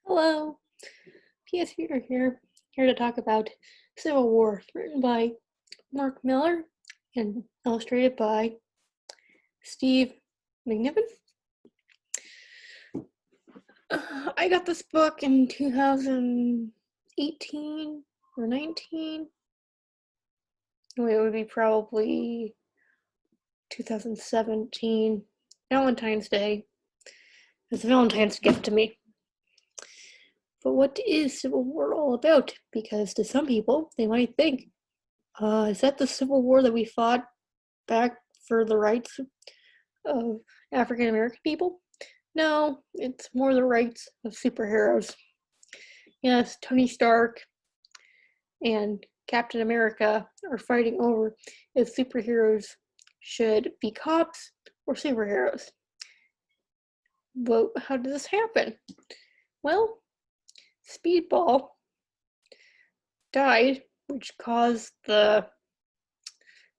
Hello, PS Viewer here to talk about Civil War, written by Mark Miller and illustrated by Steve McNiven. I got this book in 2018 or 19. It would be probably 2017, Valentine's Day. It's a Valentine's gift to me. But what is Civil War all about? Because to some people, they might think, is that the Civil War that we fought back for the rights of African American people? No, it's more the rights of superheroes. Yes, Tony Stark and Captain America are fighting over if superheroes should be cops or superheroes. But how did this happen? Well, Speedball died, which caused the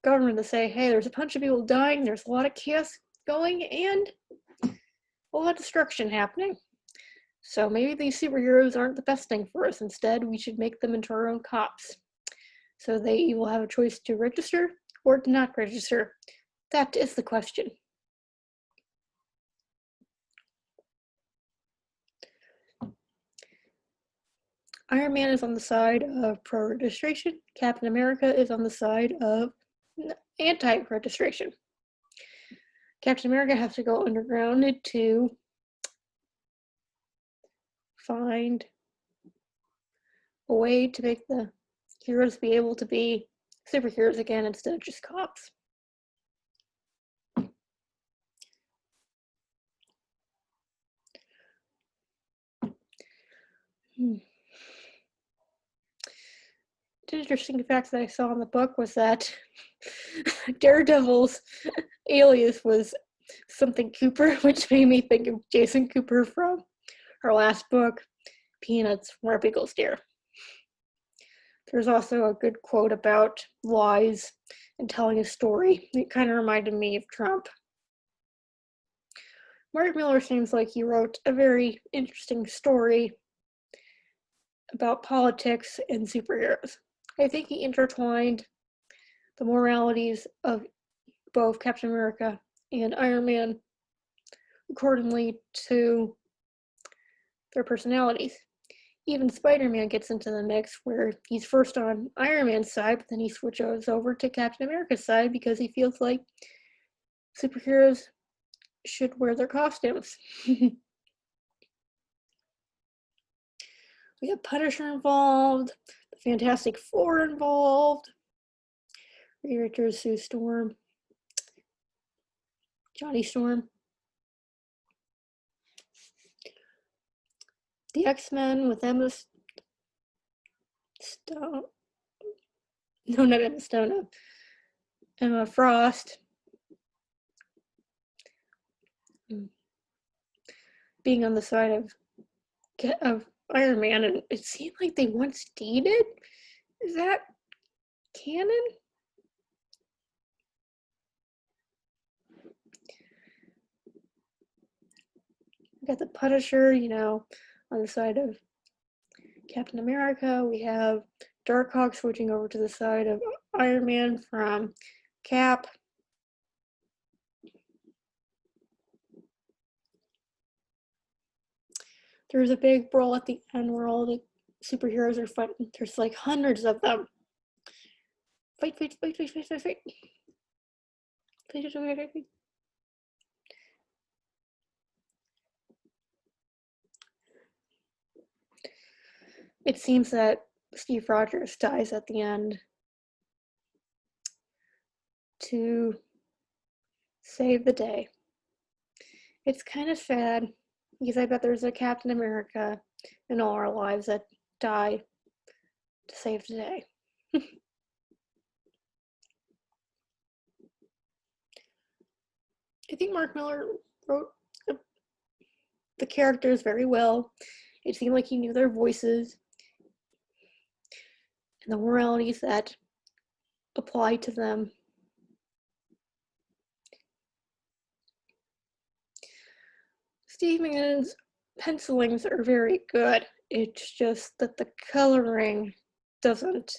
government to say, hey, there's a bunch of people dying, there's a lot of chaos going, and a lot of destruction happening. So maybe these superheroes aren't the best thing for us. Instead, we should make them into our own cops. So they will have a choice to register or to not register. That is the question. Iron Man is on the side of pro-registration. Captain America is on the side of anti-registration. Captain America has to go underground to find a way to make the heroes be able to be superheroes again instead of just cops. The interesting fact that I saw in the book was that Daredevil's alias was something Cooper, which made me think of Jason Cooper from her last book, Peanuts, Where Pickles Dare. There's also a good quote about lies and telling a story. It kind of reminded me of Trump. Mark Miller seems like he wrote a very interesting story about politics and superheroes. I think he intertwined the moralities of both Captain America and Iron Man accordingly to their personalities. Even Spider-Man gets into the mix where he's first on Iron Man's side, but then he switches over to Captain America's side because he feels like superheroes should wear their costumes. We have Punisher involved, the Fantastic Four involved, Richard Sue Storm, Johnny Storm, the X-Men with Emma Stone. No, not Emma Stone. Emma Frost. Being on the side of Iron Man, and it seemed like they once dated. Is that canon? We got the Punisher, on the side of Captain America. We have Darkhawk switching over to the side of Iron Man from Cap. There's a big brawl at the end where all the superheroes are fighting. There's like hundreds of them. Fight, fight, fight, fight, fight, fight, fight. Fight, fight, fight, fight, fight. It seems that Steve Rogers dies at the end to save the day. It's kind of sad because I bet there's a Captain America in all our lives that die to save the day. I think Mark Miller wrote the characters very well. It seemed like he knew their voices and the moralities that apply to them. Steve McNiven's pencilings are very good. It's just that the coloring doesn't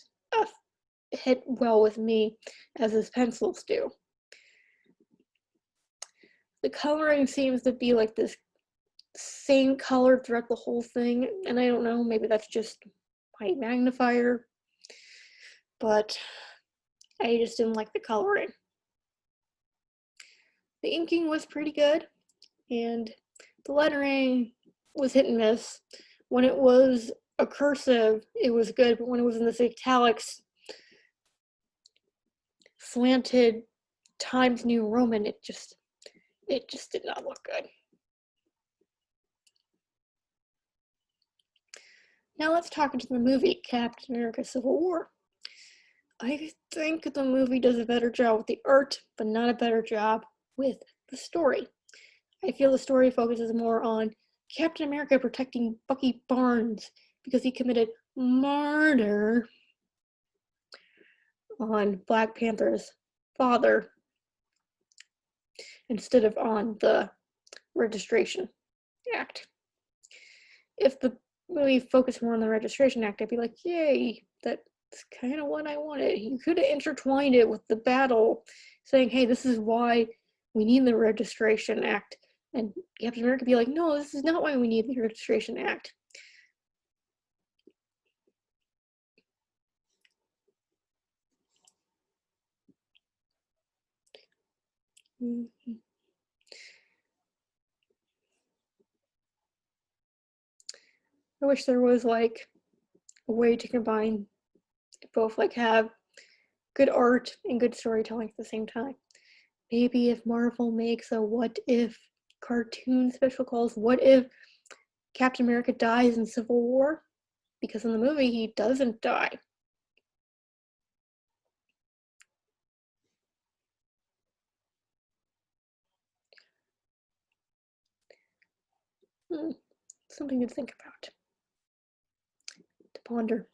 hit well with me as his pencils do. The coloring seems to be like this same color throughout the whole thing, and I don't know, maybe that's just my magnifier, but I just didn't like the coloring. The inking was pretty good, and the lettering was hit and miss. When it was a cursive, it was good, but when it was in this italics, slanted Times New Roman, it just did not look good. Now let's talk into the movie Captain America Civil War. I think the movie does a better job with the art, but not a better job with the story. I feel the story focuses more on Captain America protecting Bucky Barnes because he committed murder on Black Panther's father instead of on the Registration Act. If the movie focused more on the Registration Act, I'd be like, yay, that's kind of what I wanted. You could have intertwined it with the battle, saying, hey, this is why we need the Registration Act. And Captain America would be like, no, this is not why we need the Registration Act. Mm-hmm. I wish there was like a way to combine both, like have good art and good storytelling at the same time. Maybe if Marvel makes a what if cartoon special calls, what if Captain America dies in Civil War? Because in the movie he doesn't die. Something to think about, to ponder.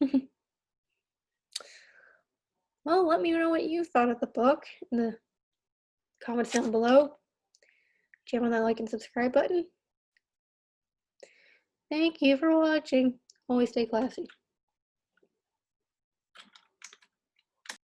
Well, let me know what you thought of the book in the comments down below. Jam on that like and subscribe button. Thank you for watching. Always stay classy.